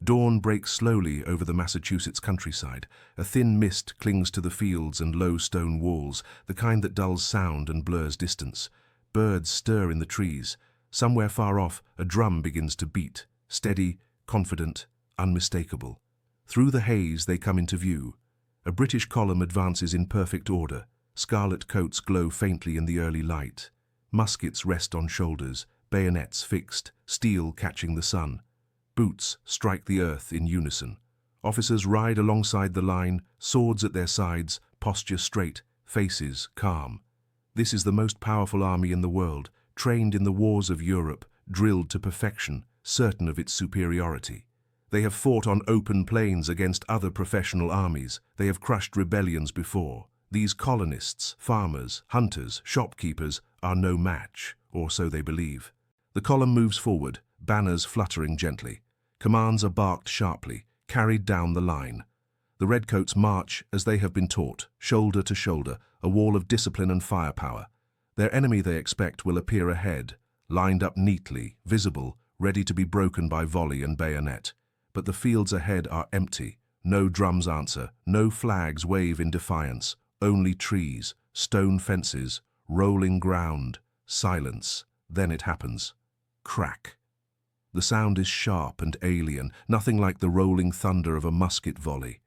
Dawn breaks slowly over the Massachusetts countryside. A thin mist clings to the fields and low stone walls, the kind that dulls sound and blurs distance. Birds stir in the trees. Somewhere far off, a drum begins to beat, steady, confident, unmistakable. Through the haze they come into view. A British column advances in perfect order. Scarlet coats glow faintly in the early light. Muskets rest on shoulders, bayonets fixed, steel catching the sun. Boots strike the earth in unison. Officers ride alongside the line, swords at their sides, posture straight, faces calm. This is the most powerful army in the world, trained in the wars of Europe, drilled to perfection, certain of its superiority. They have fought on open plains against other professional armies. They have crushed rebellions before. These colonists, farmers, hunters, shopkeepers are no match, or so they believe. The column moves forward, banners fluttering gently. Commands are barked sharply, carried down the line. The Redcoats march as they have been taught, shoulder to shoulder, a wall of discipline and firepower. Their enemy, they expect, will appear ahead, lined up neatly, visible, ready to be broken by volley and bayonet. But the fields ahead are empty. No drums answer, no flags wave in defiance, only trees, stone fences, rolling ground, silence. Then it happens. Crack. The sound is sharp and alien, nothing like the rolling thunder of a musket volley.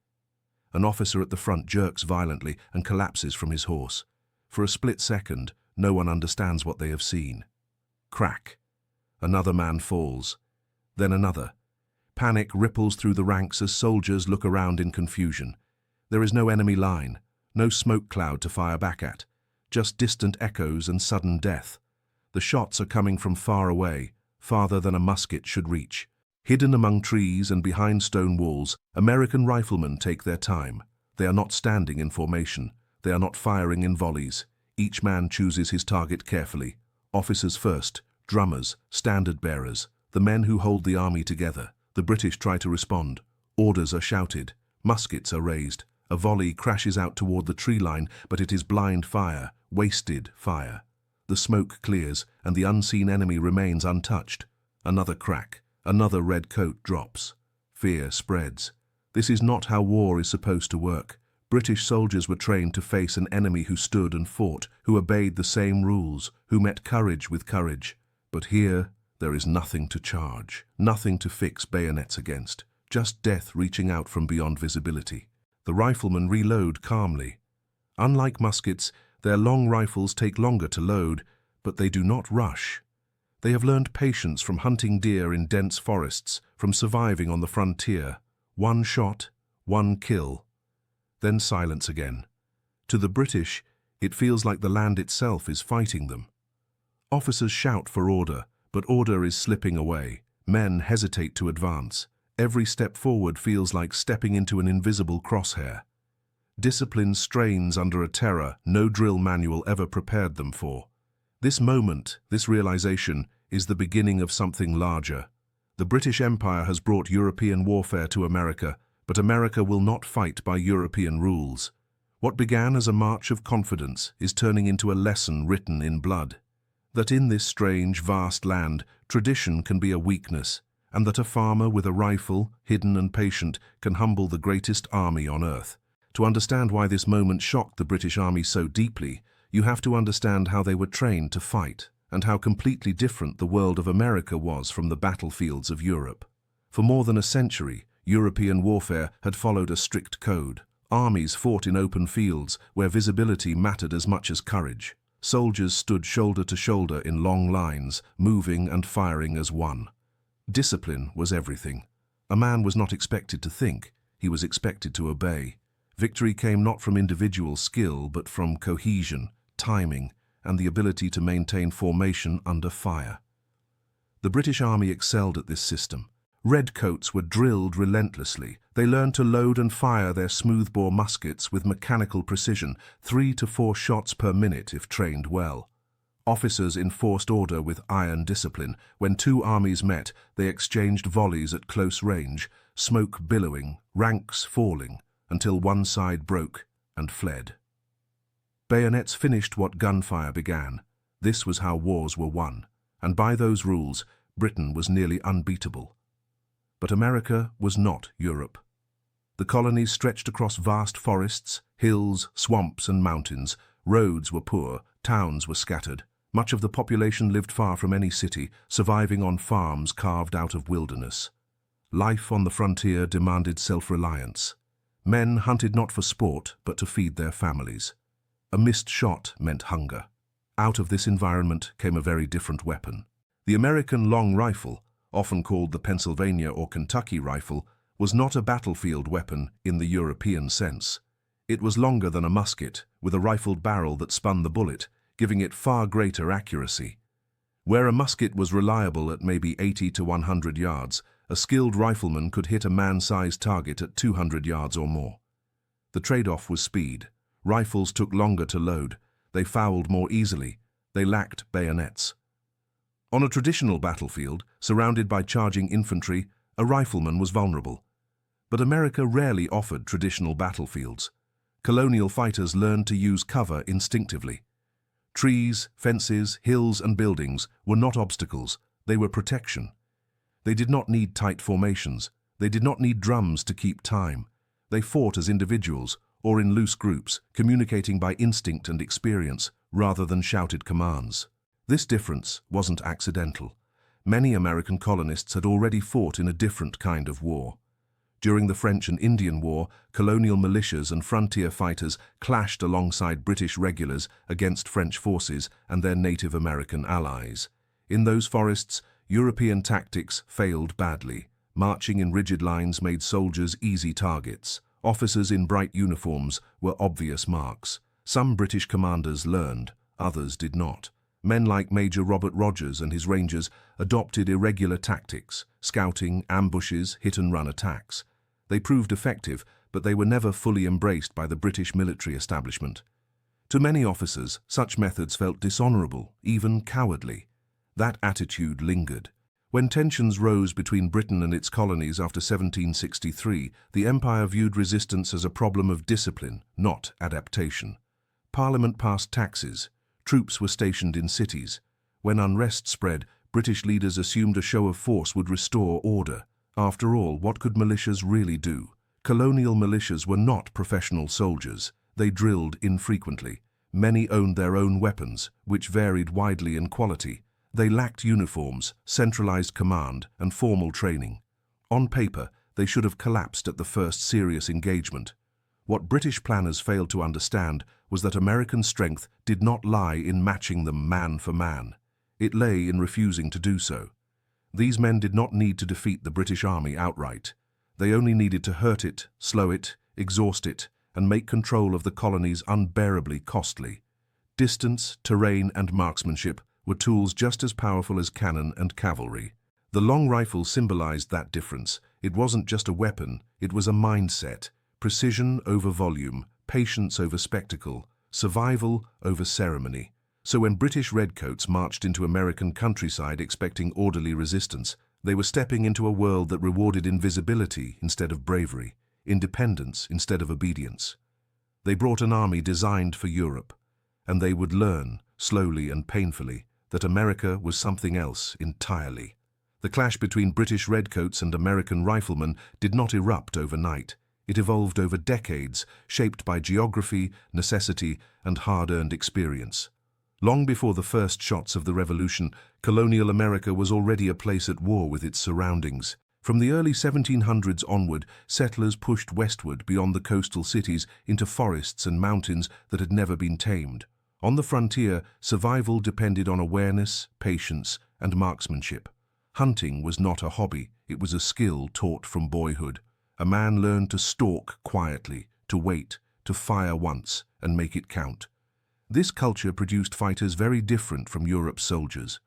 An officer at the front jerks violently and collapses from his horse. For a split second, no one understands what they have seen. Crack. Another man falls. Then another. Panic ripples through the ranks as soldiers look around in confusion. There is no enemy line, no smoke cloud to fire back at, just distant echoes and sudden death. The shots are coming from far away, farther than a musket should reach. Hidden among trees and behind stone walls, American riflemen take their time. They are not standing in formation. They are not firing in volleys. Each man chooses his target carefully. Officers first, drummers, standard bearers, the men who hold the army together. The British try to respond. Orders are shouted. Muskets are raised. A volley crashes out toward the tree line, but it is blind fire, wasted fire. The smoke clears, and the unseen enemy remains untouched. Another crack. Another red coat drops. Fear spreads. This is not how war is supposed to work. British soldiers were trained to face an enemy who stood and fought, who obeyed the same rules, who met courage with courage. But here, there is nothing to charge, nothing to fix bayonets against, just death reaching out from beyond visibility. The riflemen reload calmly. Unlike muskets, their long rifles take longer to load, but they do not rush. They have learned patience from hunting deer in dense forests, from surviving on the frontier. One shot, one kill. Then silence again. To the British, it feels like the land itself is fighting them. Officers shout for order, but order is slipping away. Men hesitate to advance. Every step forward feels like stepping into an invisible crosshair. Discipline strains under a terror no drill manual ever prepared them for. This moment, this realization, is the beginning of something larger. The British Empire has brought European warfare to America, but America will not fight by European rules. What began as a march of confidence is turning into a lesson written in blood. That in this strange, vast land, tradition can be a weakness, and that a farmer with a rifle, hidden and patient, can humble the greatest army on earth. To understand why this moment shocked the British Army so deeply, you have to understand how they were trained to fight, and how completely different the world of America was from the battlefields of Europe. For more than a century, European warfare had followed a strict code. Armies fought in open fields where visibility mattered as much as courage. Soldiers stood shoulder to shoulder in long lines, moving and firing as one. Discipline was everything. A man was not expected to think, he was expected to obey. Victory came not from individual skill, but from cohesion, timing, and the ability to maintain formation under fire. The British Army excelled at this system. Redcoats were drilled relentlessly. They learned to load and fire their smoothbore muskets with mechanical precision, 3 to 4 shots per minute if trained well. Officers enforced order with iron discipline. When two armies met, they exchanged volleys at close range, smoke billowing, ranks falling, until one side broke and fled. Bayonets finished what gunfire began. This was how wars were won, and by those rules, Britain was nearly unbeatable. But America was not Europe. The colonies stretched across vast forests, hills, swamps, and mountains. Roads were poor, towns were scattered. Much of the population lived far from any city, surviving on farms carved out of wilderness. Life on the frontier demanded self-reliance. Men hunted not for sport, but to feed their families. A missed shot meant hunger. Out of this environment came a very different weapon. The American long rifle, often called the Pennsylvania or Kentucky rifle, was not a battlefield weapon in the European sense. It was longer than a musket, with a rifled barrel that spun the bullet, giving it far greater accuracy. Where a musket was reliable at maybe 80 to 100 yards, a skilled rifleman could hit a man-sized target at 200 yards or more. The trade-off was speed. Rifles took longer to load. They fouled more easily. They lacked bayonets. On a traditional battlefield, surrounded by charging infantry, a rifleman was vulnerable. But America rarely offered traditional battlefields. Colonial fighters learned to use cover instinctively. Trees, fences, hills, and buildings were not obstacles. They were protection. They did not need tight formations. They did not need drums to keep time. They fought as individuals or in loose groups, communicating by instinct and experience rather than shouted commands. This difference wasn't accidental. Many American colonists had already fought in a different kind of war. During the French and Indian War, colonial militias and frontier fighters clashed alongside British regulars against French forces and their Native American allies. In those forests, European tactics failed badly. Marching in rigid lines made soldiers easy targets. Officers in bright uniforms were obvious marks. Some British commanders learned, others did not. Men like Major Robert Rogers and his Rangers adopted irregular tactics, scouting, ambushes, hit-and-run attacks. They proved effective, but they were never fully embraced by the British military establishment. To many officers, such methods felt dishonorable, even cowardly. That attitude lingered. When tensions rose between Britain and its colonies after 1763, the Empire viewed resistance as a problem of discipline, not adaptation. Parliament passed taxes. Troops were stationed in cities. When unrest spread, British leaders assumed a show of force would restore order. After all, what could militias really do? Colonial militias were not professional soldiers. They drilled infrequently. Many owned their own weapons, which varied widely in quality. They lacked uniforms, centralized command, and formal training. On paper, they should have collapsed at the first serious engagement. What British planners failed to understand was that American strength did not lie in matching them man for man. It lay in refusing to do so. These men did not need to defeat the British Army outright. They only needed to hurt it, slow it, exhaust it, and make control of the colonies unbearably costly. Distance, terrain, and marksmanship were tools just as powerful as cannon and cavalry. The long rifle symbolized that difference. It wasn't just a weapon, it was a mindset. Precision over volume, patience over spectacle, survival over ceremony. So when British Redcoats marched into American countryside expecting orderly resistance, they were stepping into a world that rewarded invisibility instead of bravery, independence instead of obedience. They brought an army designed for Europe, and they would learn, slowly and painfully, that America was something else entirely. The clash between British Redcoats and American Riflemen did not erupt overnight. It evolved over decades, shaped by geography, necessity, and hard-earned experience. Long before the first shots of the Revolution, colonial America was already a place at war with its surroundings. From the early 1700s onward, settlers pushed westward beyond the coastal cities into forests and mountains that had never been tamed. On the frontier, survival depended on awareness, patience, and marksmanship. Hunting was not a hobby, it was a skill taught from boyhood. A man learned to stalk quietly, to wait, to fire once, and make it count. This culture produced fighters very different from Europe's soldiers.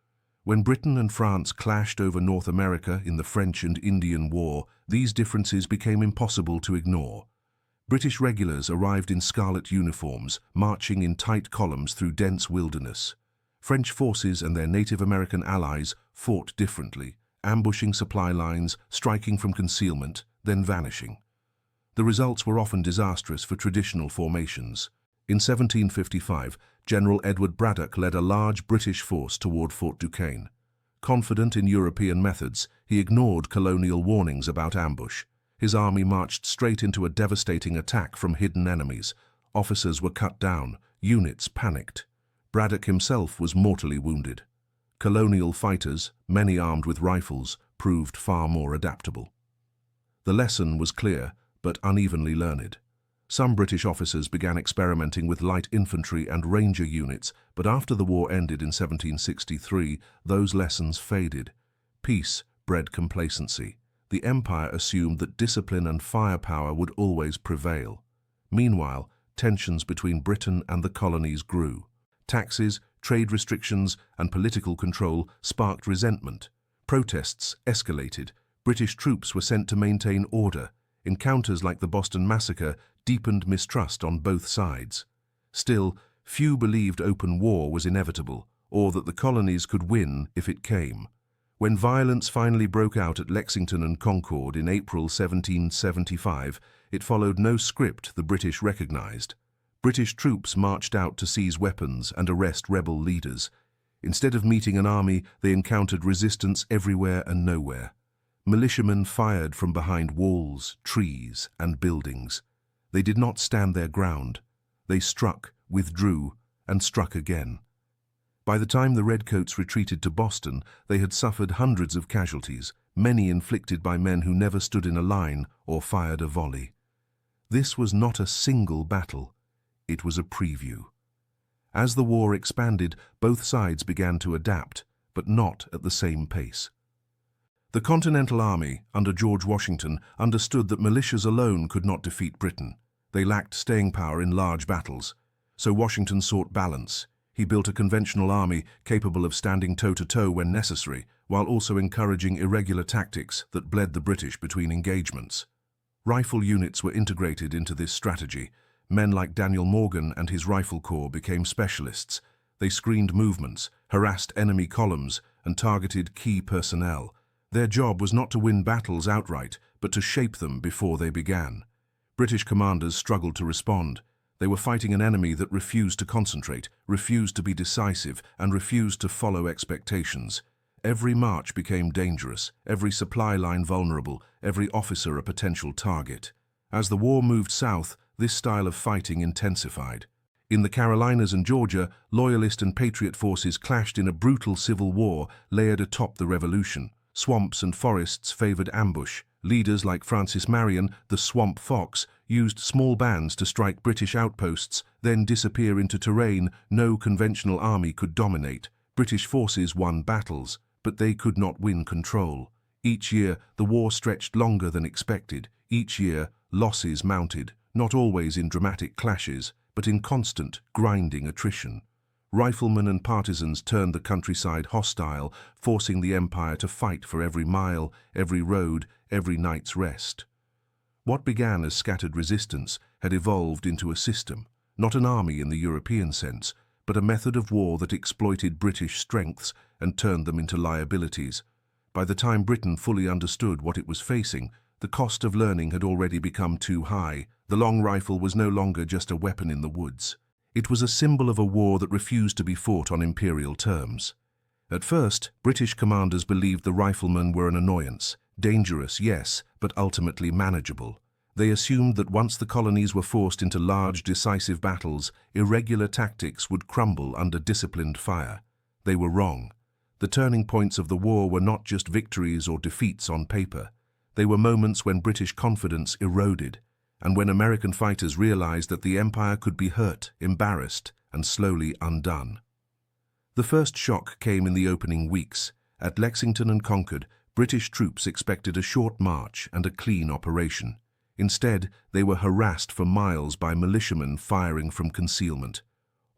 When Britain and France clashed over North America in the French and Indian War, these differences became impossible to ignore. British regulars arrived in scarlet uniforms, marching in tight columns through dense wilderness. French forces and their Native American allies fought differently, ambushing supply lines, striking from concealment, then vanishing. The results were often disastrous for traditional formations. In 1755, General Edward Braddock led a large British force toward Fort Duquesne. Confident in European methods, he ignored colonial warnings about ambush. His army marched straight into a devastating attack from hidden enemies. Officers were cut down, units panicked. Braddock himself was mortally wounded. Colonial fighters, many armed with rifles, proved far more adaptable. The lesson was clear, but unevenly learned. Some British officers began experimenting with light infantry and ranger units, but after the war ended in 1763, those lessons faded. Peace bred complacency. The Empire assumed that discipline and firepower would always prevail. Meanwhile, tensions between Britain and the colonies grew. Taxes, trade restrictions, and political control sparked resentment. Protests escalated. British troops were sent to maintain order. Encounters like the Boston Massacre deepened mistrust on both sides. Still, few believed open war was inevitable, or that the colonies could win if it came. When violence finally broke out at Lexington and Concord in April 1775, it followed no script the British recognized. British troops marched out to seize weapons and arrest rebel leaders. Instead of meeting an army, they encountered resistance everywhere and nowhere. Militiamen fired from behind walls, trees, and buildings. They did not stand their ground. They struck, withdrew, and struck again. By the time the Redcoats retreated to Boston, they had suffered hundreds of casualties, many inflicted by men who never stood in a line or fired a volley. This was not a single battle. It was a preview. As the war expanded, both sides began to adapt, but not at the same pace. The Continental Army, under George Washington, understood that militias alone could not defeat Britain. They lacked staying power in large battles. So Washington sought balance. He built a conventional army capable of standing toe-to-toe when necessary, while also encouraging irregular tactics that bled the British between engagements. Rifle units were integrated into this strategy. Men like Daniel Morgan and his rifle corps became specialists. They screened movements, harassed enemy columns, and targeted key personnel. Their job was not to win battles outright, but to shape them before they began. British commanders struggled to respond. They were fighting an enemy that refused to concentrate, refused to be decisive, and refused to follow expectations. Every march became dangerous, every supply line vulnerable, every officer a potential target. As the war moved south, this style of fighting intensified. In the Carolinas and Georgia, Loyalist and Patriot forces clashed in a brutal civil war layered atop the Revolution. Swamps and forests favored ambush. Leaders like Francis Marion, the Swamp Fox, used small bands to strike British outposts, then disappear into terrain no conventional army could dominate. British forces won battles, but they could not win control. Each year, the war stretched longer than expected. Each year, losses mounted, not always in dramatic clashes, but in constant, grinding attrition. Riflemen and partisans turned the countryside hostile, forcing the Empire to fight for every mile, every road, every night's rest. What began as scattered resistance had evolved into a system, not an army in the European sense, but a method of war that exploited British strengths and turned them into liabilities. By the time Britain fully understood what it was facing, the cost of learning had already become too high. The long rifle was no longer just a weapon in the woods. It was a symbol of a war that refused to be fought on imperial terms. At first, British commanders believed the riflemen were an annoyance. Dangerous, yes, but ultimately manageable. They assumed that once the colonies were forced into large, decisive battles, irregular tactics would crumble under disciplined fire. They were wrong. The turning points of the war were not just victories or defeats on paper. They were moments when British confidence eroded, and when American fighters realized that the Empire could be hurt, embarrassed, and slowly undone. The first shock came in the opening weeks. At Lexington and Concord, British troops expected a short march and a clean operation. Instead, they were harassed for miles by militiamen firing from concealment.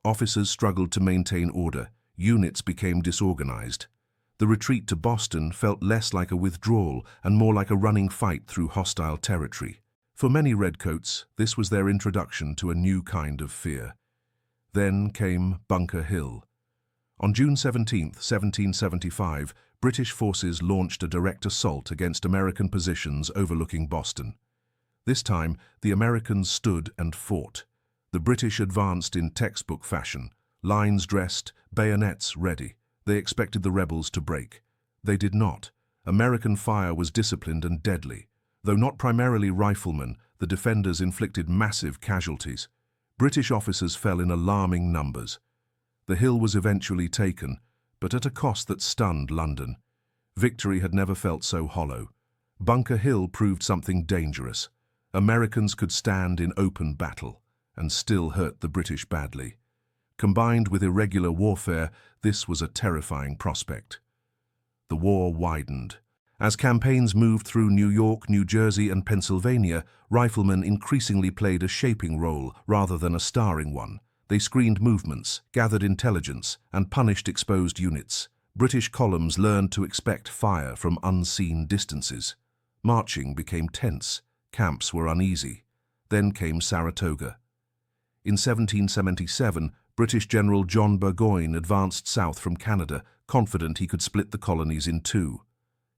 Officers struggled to maintain order. Units became disorganized. The retreat to Boston felt less like a withdrawal and more like a running fight through hostile territory. For many Redcoats, this was their introduction to a new kind of fear. Then came Bunker Hill. On June 17, 1775, British forces launched a direct assault against American positions overlooking Boston. This time, the Americans stood and fought. The British advanced in textbook fashion, lines dressed, bayonets ready. They expected the rebels to break. They did not. American fire was disciplined and deadly. Though not primarily riflemen, the defenders inflicted massive casualties. British officers fell in alarming numbers. The hill was eventually taken, but at a cost that stunned London. Victory had never felt so hollow. Bunker Hill proved something dangerous. Americans could stand in open battle and still hurt the British badly. Combined with irregular warfare, this was a terrifying prospect. The war widened. As campaigns moved through New York, New Jersey, and Pennsylvania, riflemen increasingly played a shaping role rather than a starring one. They screened movements, gathered intelligence, and punished exposed units. British columns learned to expect fire from unseen distances. Marching became tense. Camps were uneasy. Then came Saratoga. In 1777, British General John Burgoyne advanced south from Canada, confident he could split the colonies in two.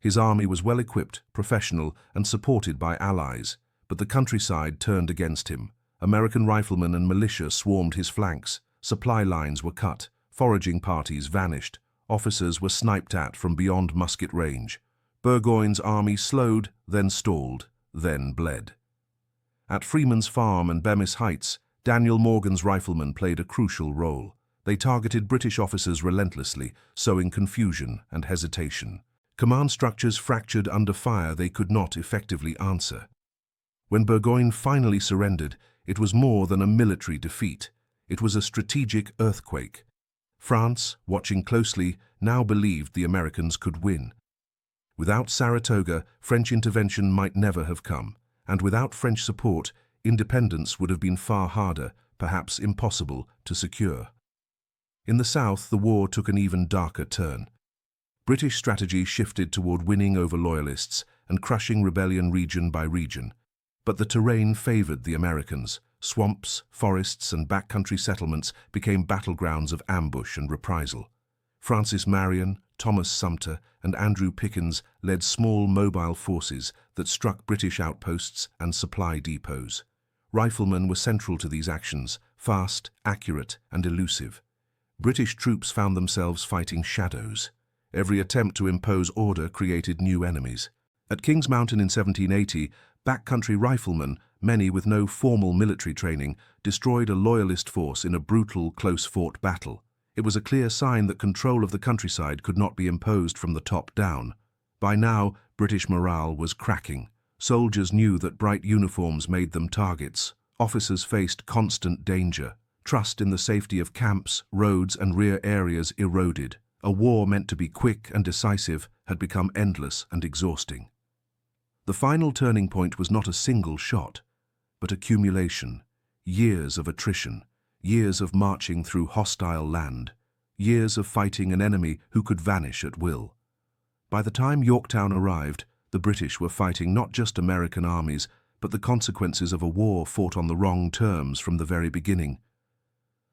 His army was well-equipped, professional, and supported by allies, but the countryside turned against him. American riflemen and militia swarmed his flanks. Supply lines were cut. Foraging parties vanished. Officers were sniped at from beyond musket range. Burgoyne's army slowed, then stalled, then bled. At Freeman's Farm and Bemis Heights, Daniel Morgan's riflemen played a crucial role. They targeted British officers relentlessly, sowing confusion and hesitation. Command structures fractured under fire they could not effectively answer. When Burgoyne finally surrendered, it was more than a military defeat. It was a strategic earthquake. France, watching closely, now believed the Americans could win. Without Saratoga, French intervention might never have come, and without French support, independence would have been far harder, perhaps impossible, to secure. In the south, the war took an even darker turn. British strategy shifted toward winning over loyalists and crushing rebellion region by region. But the terrain favored the Americans. Swamps, forests, and backcountry settlements became battlegrounds of ambush and reprisal. Francis Marion, Thomas Sumter, and Andrew Pickens led small mobile forces that struck British outposts and supply depots. Riflemen were central to these actions, fast, accurate, and elusive. British troops found themselves fighting shadows. Every attempt to impose order created new enemies. At Kings Mountain in 1780, backcountry riflemen, many with no formal military training, destroyed a loyalist force in a brutal, close-fought battle. It was a clear sign that control of the countryside could not be imposed from the top down. By now, British morale was cracking. Soldiers knew that bright uniforms made them targets. Officers faced constant danger. Trust in the safety of camps, roads, and rear areas eroded. A war meant to be quick and decisive had become endless and exhausting. The final turning point was not a single shot, but accumulation, years of attrition, years of marching through hostile land, years of fighting an enemy who could vanish at will. By the time Yorktown arrived, the British were fighting not just American armies, but the consequences of a war fought on the wrong terms from the very beginning.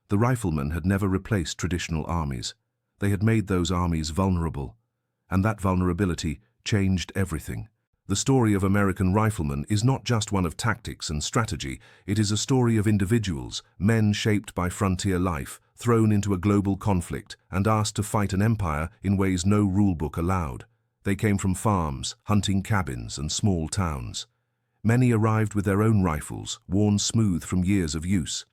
The riflemen had never replaced traditional armies. They had made those armies vulnerable, and that vulnerability changed everything. The story of American riflemen is not just one of tactics and strategy, it is a story of individuals, men shaped by frontier life, thrown into a global conflict, and asked to fight an empire in ways no rulebook allowed. They came from farms, hunting cabins, and small towns. Many arrived with their own rifles, worn smooth from years of use.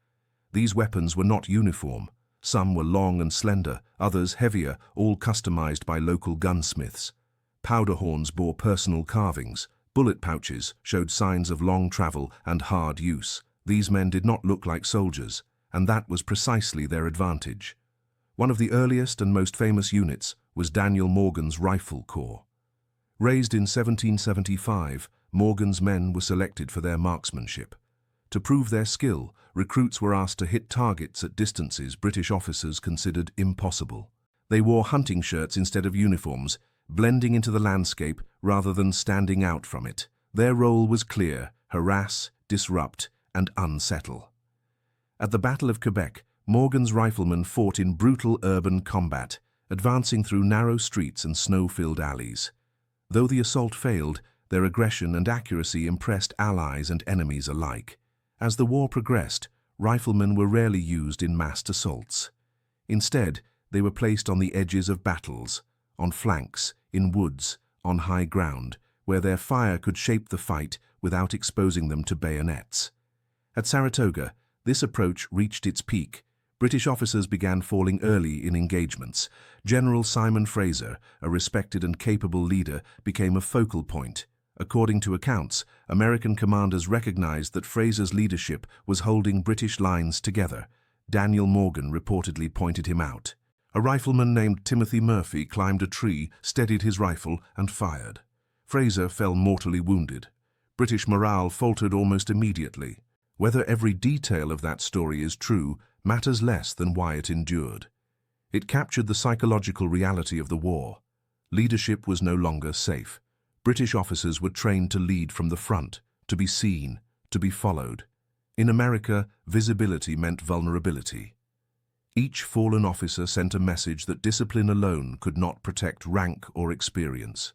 These weapons were not uniform. Some were long and slender, others heavier, all customized by local gunsmiths. Powder horns bore personal carvings. Bullet pouches showed signs of long travel and hard use. These men did not look like soldiers, and that was precisely their advantage. One of the earliest and most famous units was Daniel Morgan's Rifle Corps. Raised in 1775, Morgan's men were selected for their marksmanship. To prove their skill, recruits were asked to hit targets at distances British officers considered impossible. They wore hunting shirts instead of uniforms, blending into the landscape rather than standing out from it. Their role was clear: harass, disrupt, and unsettle. At the Battle of Quebec, Morgan's riflemen fought in brutal urban combat, advancing through narrow streets and snow-filled alleys. Though the assault failed, their aggression and accuracy impressed allies and enemies alike. As the war progressed, riflemen were rarely used in massed assaults. Instead, they were placed on the edges of battles, on flanks, in woods, on high ground, where their fire could shape the fight without exposing them to bayonets. At Saratoga, this approach reached its peak. British officers began falling early in engagements. General Simon Fraser, a respected and capable leader, became a focal point. According to accounts, American commanders recognized that Fraser's leadership was holding British lines together. Daniel Morgan reportedly pointed him out. A rifleman named Timothy Murphy climbed a tree, steadied his rifle, and fired. Fraser fell mortally wounded. British morale faltered almost immediately. Whether every detail of that story is true matters less than why it endured. It captured the psychological reality of the war. Leadership was no longer safe. British officers were trained to lead from the front, to be seen, to be followed. In America, visibility meant vulnerability. Each fallen officer sent a message that discipline alone could not protect rank or experience.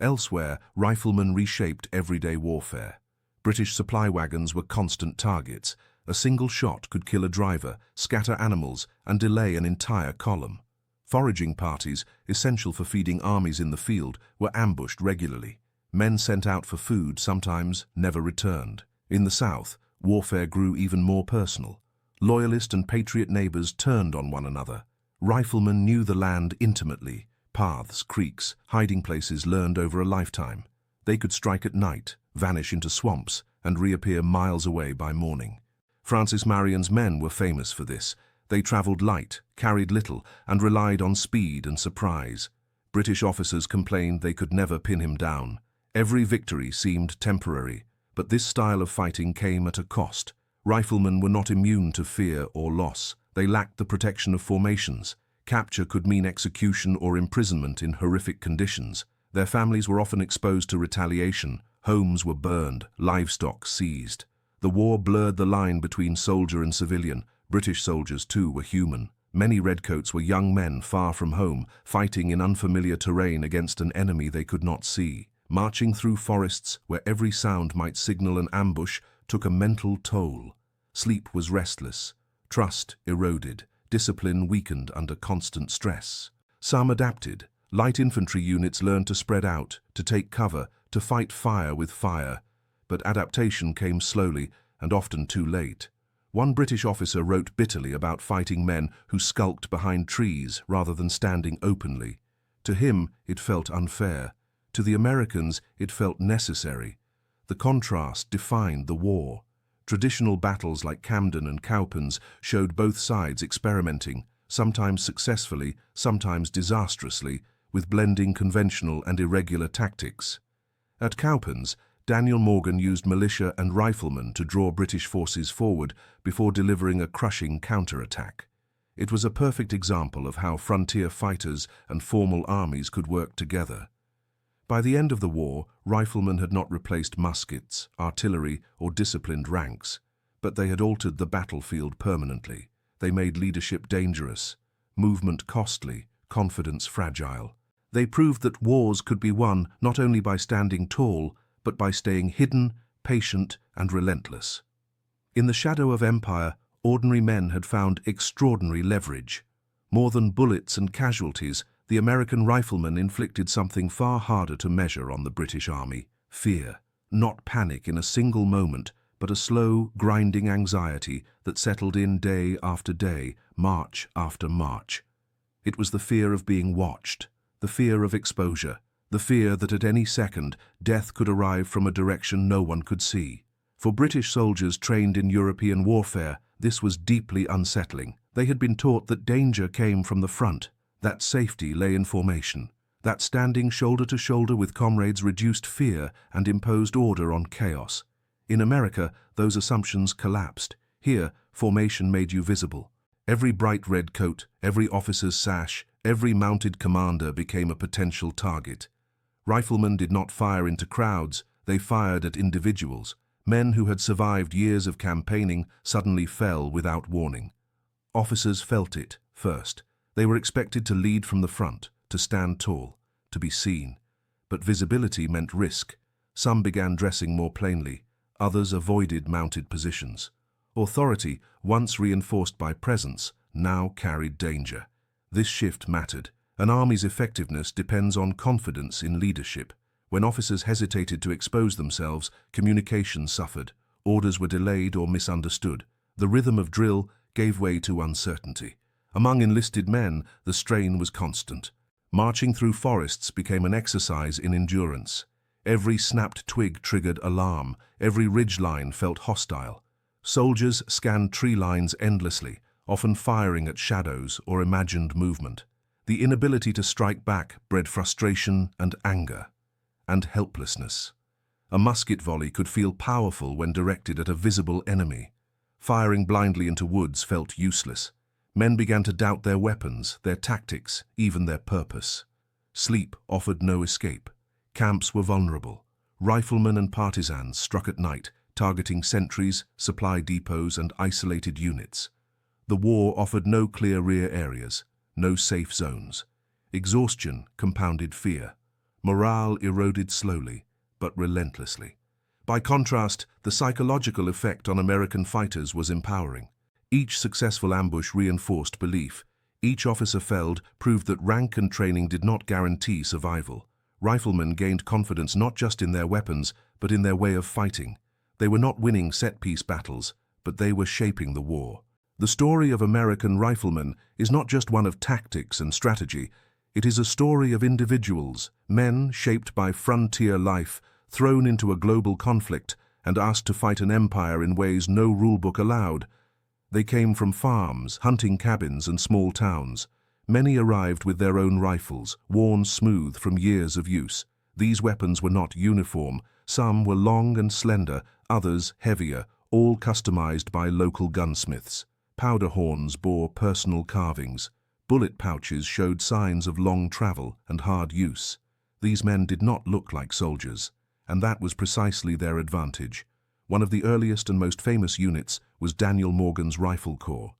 Elsewhere, riflemen reshaped everyday warfare. British supply wagons were constant targets. A single shot could kill a driver, scatter animals, and delay an entire column. Foraging parties, essential for feeding armies in the field, were ambushed regularly. Men sent out for food sometimes never returned. In the South, warfare grew even more personal. Loyalist and patriot neighbors turned on one another. Riflemen knew the land intimately. Paths, creeks, hiding places learned over a lifetime. They could strike at night, vanish into swamps, and reappear miles away by morning. Francis Marion's men were famous for this. They traveled light, carried little, and relied on speed and surprise. British officers complained they could never pin him down. Every victory seemed temporary, but this style of fighting came at a cost. Riflemen were not immune to fear or loss. They lacked the protection of formations. Capture could mean execution or imprisonment in horrific conditions. Their families were often exposed to retaliation. Homes were burned, livestock seized. The war blurred the line between soldier and civilian. British soldiers, too, were human. Many Redcoats were young men far from home, fighting in unfamiliar terrain against an enemy they could not see. Marching through forests where every sound might signal an ambush took a mental toll. Sleep was restless. Trust eroded. Discipline weakened under constant stress. Some adapted. Light infantry units learned to spread out, to take cover, to fight fire with fire. But adaptation came slowly and often too late. One British officer wrote bitterly about fighting men who skulked behind trees rather than standing openly. To him, it felt unfair. To the Americans, it felt necessary. The contrast defined the war. Traditional battles like Camden and Cowpens showed both sides experimenting, sometimes successfully, sometimes disastrously, with blending conventional and irregular tactics. At Cowpens, Daniel Morgan used militia and riflemen to draw British forces forward before delivering a crushing counterattack. It was a perfect example of how frontier fighters and formal armies could work together. By the end of the war, riflemen had not replaced muskets, artillery, or disciplined ranks, but they had altered the battlefield permanently. They made leadership dangerous, movement costly, confidence fragile. They proved that wars could be won not only by standing tall, but by staying hidden, patient, and relentless. In the shadow of empire, ordinary men had found extraordinary leverage. More than bullets and casualties, the American riflemen inflicted something far harder to measure on the British Army: fear. Not panic in a single moment, but a slow, grinding anxiety that settled in day after day, march after march. It was the fear of being watched, the fear of exposure, the fear that at any second death could arrive from a direction no one could see. For British soldiers trained in European warfare, this was deeply unsettling. They had been taught that danger came from the front, that safety lay in formation, that standing shoulder to shoulder with comrades reduced fear and imposed order on chaos. In America, those assumptions collapsed. Here, formation made you visible. Every bright red coat, every officer's sash, every mounted commander became a potential target. Riflemen did not fire into crowds, they fired at individuals. Men who had survived years of campaigning suddenly fell without warning. Officers felt it first. They were expected to lead from the front, to stand tall, to be seen. But visibility meant risk. Some began dressing more plainly, others avoided mounted positions. Authority, once reinforced by presence, now carried danger. This shift mattered. An army's effectiveness depends on confidence in leadership. When officers hesitated to expose themselves, communication suffered, orders were delayed or misunderstood. The rhythm of drill gave way to uncertainty. Among enlisted men, the strain was constant. Marching through forests became an exercise in endurance. Every snapped twig triggered alarm, every ridgeline felt hostile. Soldiers scanned tree lines endlessly, often firing at shadows or imagined movement. The inability to strike back bred frustration and anger, and helplessness. A musket volley could feel powerful when directed at a visible enemy. Firing blindly into woods felt useless. Men began to doubt their weapons, their tactics, even their purpose. Sleep offered no escape. Camps were vulnerable. Riflemen and partisans struck at night, targeting sentries, supply depots, and isolated units. The war offered no clear rear areas, no safe zones. Exhaustion compounded fear. Morale eroded slowly, but relentlessly. By contrast, the psychological effect on American fighters was empowering. Each successful ambush reinforced belief. Each officer felled proved that rank and training did not guarantee survival. Riflemen gained confidence not just in their weapons, but in their way of fighting. They were not winning set-piece battles, but they were shaping the war. The story of American riflemen is not just one of tactics and strategy. It is a story of individuals, men shaped by frontier life, thrown into a global conflict and asked to fight an empire in ways no rulebook allowed. They came from farms, hunting cabins, and small towns. Many arrived with their own rifles, worn smooth from years of use. These weapons were not uniform. Some were long and slender, others heavier, all customized by local gunsmiths. Powder horns bore personal carvings. Bullet pouches showed signs of long travel and hard use. These men did not look like soldiers, and that was precisely their advantage. One of the earliest and most famous units was Daniel Morgan's Rifle Corps.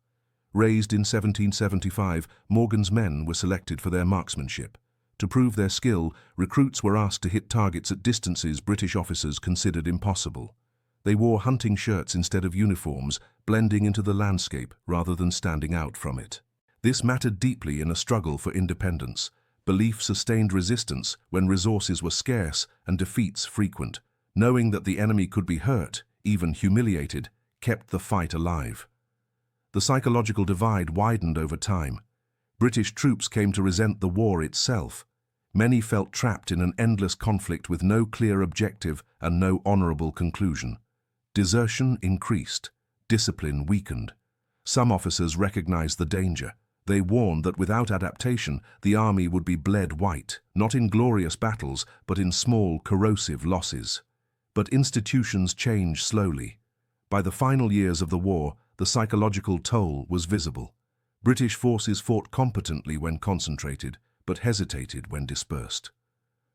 Raised in 1775, Morgan's men were selected for their marksmanship. To prove their skill, recruits were asked to hit targets at distances British officers considered impossible. They wore hunting shirts instead of uniforms, blending into the landscape rather than standing out from it. This mattered deeply in a struggle for independence. Belief sustained resistance when resources were scarce and defeats frequent. Knowing that the enemy could be hurt, even humiliated, kept the fight alive. The psychological divide widened over time. British troops came to resent the war itself. Many felt trapped in an endless conflict with no clear objective and no honorable conclusion. Desertion increased. Discipline weakened. Some officers recognized the danger. They warned that without adaptation, the army would be bled white, not in glorious battles, but in small, corrosive losses. But institutions change slowly. By the final years of the war, the psychological toll was visible. British forces fought competently when concentrated, but hesitated when dispersed.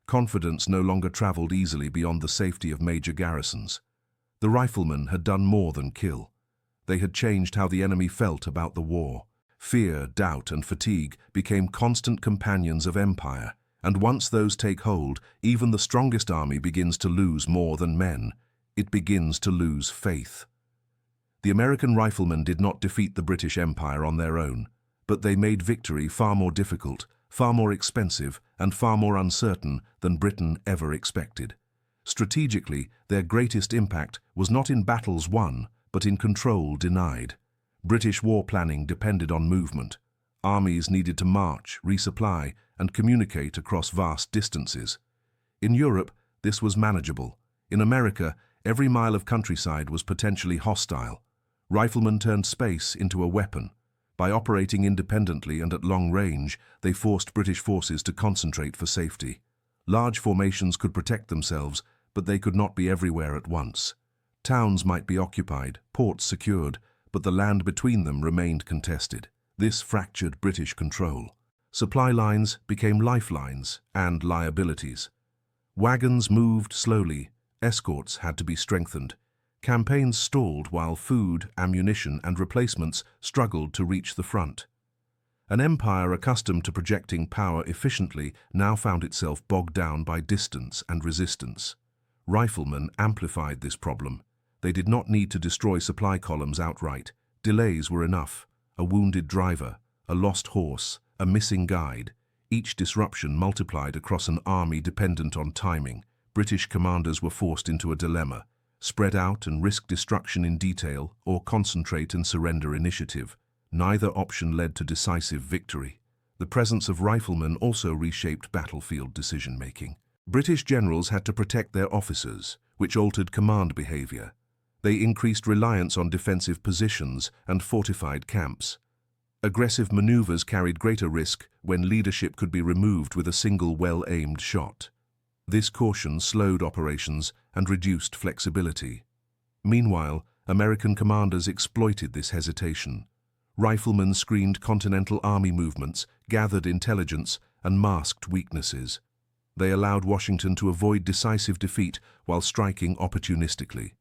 Confidence no longer traveled easily beyond the safety of major garrisons. The riflemen had done more than kill. They had changed how the enemy felt about the war. Fear, doubt, and fatigue became constant companions of empire, and once those take hold, even the strongest army begins to lose more than men. It begins to lose faith. The American riflemen did not defeat the British Empire on their own, but they made victory far more difficult, far more expensive, and far more uncertain than Britain ever expected. Strategically, their greatest impact was not in battles won, but in control denied. British war planning depended on movement. Armies needed to march, resupply, and communicate across vast distances. In Europe, this was manageable. In America, every mile of countryside was potentially hostile. Riflemen turned space into a weapon. By operating independently and at long range, they forced British forces to concentrate for safety. Large formations could protect themselves, but they could not be everywhere at once. Towns might be occupied, ports secured, but the land between them remained contested. This fractured British control. Supply lines became lifelines and liabilities. Wagons moved slowly, escorts had to be strengthened. Campaigns stalled while food, ammunition, and replacements struggled to reach the front. An empire accustomed to projecting power efficiently now found itself bogged down by distance and resistance. Riflemen amplified this problem. They did not need to destroy supply columns outright. Delays were enough. A wounded driver, a lost horse, a missing guide. Each disruption multiplied across an army dependent on timing. British commanders were forced into a dilemma: spread out and risk destruction in detail, or concentrate and surrender initiative. Neither option led to decisive victory. The presence of riflemen also reshaped battlefield decision-making. British generals had to protect their officers, which altered command behavior. They increased reliance on defensive positions and fortified camps. Aggressive maneuvers carried greater risk when leadership could be removed with a single well-aimed shot. This caution slowed operations and reduced flexibility. Meanwhile, American commanders exploited this hesitation. Riflemen screened Continental Army movements, gathered intelligence, and masked weaknesses. They allowed Washington to avoid decisive defeat while striking opportunistically.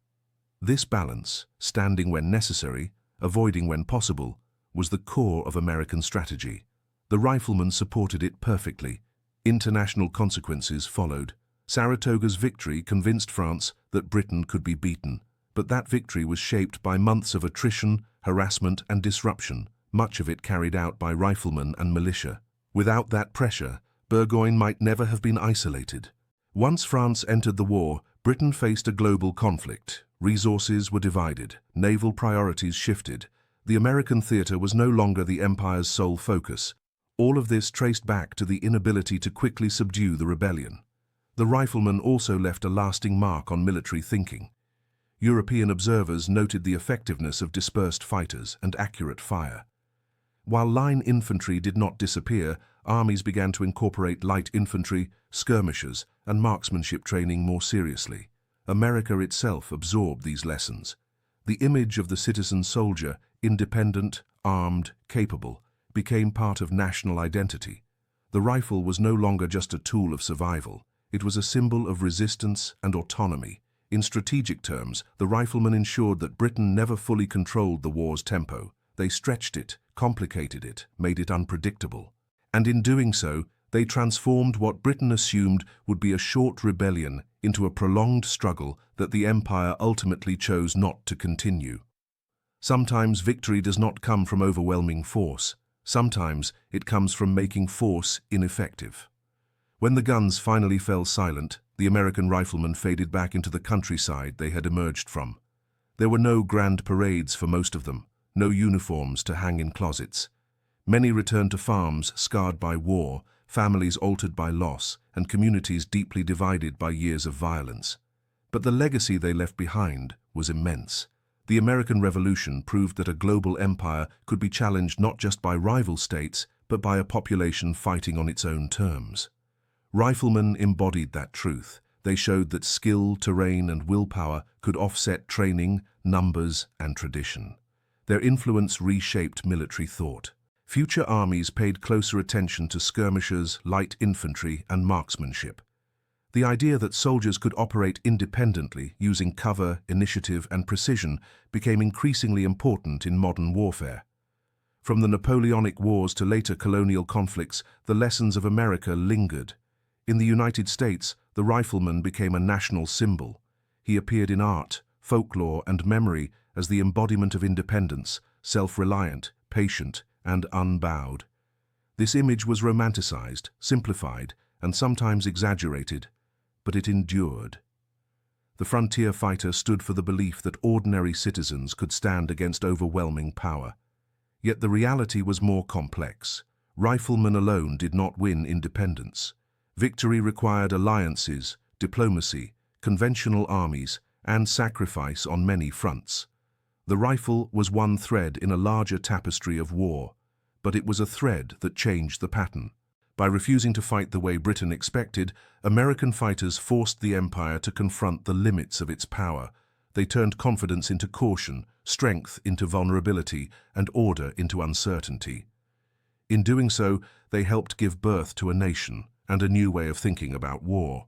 This balance, standing when necessary, avoiding when possible, was the core of American strategy. The riflemen supported it perfectly. International consequences followed. Saratoga's victory convinced France that Britain could be beaten, but that victory was shaped by months of attrition, harassment, and disruption, much of it carried out by riflemen and militia. Without that pressure, Burgoyne might never have been isolated. Once France entered the war, Britain faced a global conflict. Resources were divided, naval priorities shifted. The American theater was no longer the empire's sole focus. All of this traced back to the inability to quickly subdue the rebellion. The riflemen also left a lasting mark on military thinking. European observers noted the effectiveness of dispersed fighters and accurate fire. While line infantry did not disappear, armies began to incorporate light infantry, skirmishers, and marksmanship training more seriously. America itself absorbed these lessons. The image of the citizen soldier, independent, armed, capable, became part of national identity. The rifle was no longer just a tool of survival. It was a symbol of resistance and autonomy. In strategic terms, the riflemen ensured that Britain never fully controlled the war's tempo. They stretched it, complicated it, made it unpredictable. And in doing so, they transformed what Britain assumed would be a short rebellion into a prolonged struggle that the empire ultimately chose not to continue. Sometimes victory does not come from overwhelming force. Sometimes it comes from making force ineffective. When the guns finally fell silent, the American riflemen faded back into the countryside they had emerged from. There were no grand parades for most of them, no uniforms to hang in closets. Many returned to farms scarred by war, families altered by loss, and communities deeply divided by years of violence. But the legacy they left behind was immense. The American Revolution proved that a global empire could be challenged not just by rival states, but by a population fighting on its own terms. Riflemen embodied that truth. They showed that skill, terrain, and willpower could offset training, numbers, and tradition. Their influence reshaped military thought. Future armies paid closer attention to skirmishers, light infantry, and marksmanship. The idea that soldiers could operate independently using cover, initiative, and precision became increasingly important in modern warfare. From the Napoleonic Wars to later colonial conflicts, the lessons of America lingered. In the United States, the rifleman became a national symbol. He appeared in art, folklore, and memory as the embodiment of independence, self-reliant, patient, and unbowed. This image was romanticized, simplified, and sometimes exaggerated, but it endured. The frontier fighter stood for the belief that ordinary citizens could stand against overwhelming power. Yet the reality was more complex. Riflemen alone did not win independence. Victory required alliances, diplomacy, conventional armies, and sacrifice on many fronts. The rifle was one thread in a larger tapestry of war, but it was a thread that changed the pattern. By refusing to fight the way Britain expected, American fighters forced the empire to confront the limits of its power. They turned confidence into caution, strength into vulnerability, and order into uncertainty. In doing so, they helped give birth to a nation and a new way of thinking about war.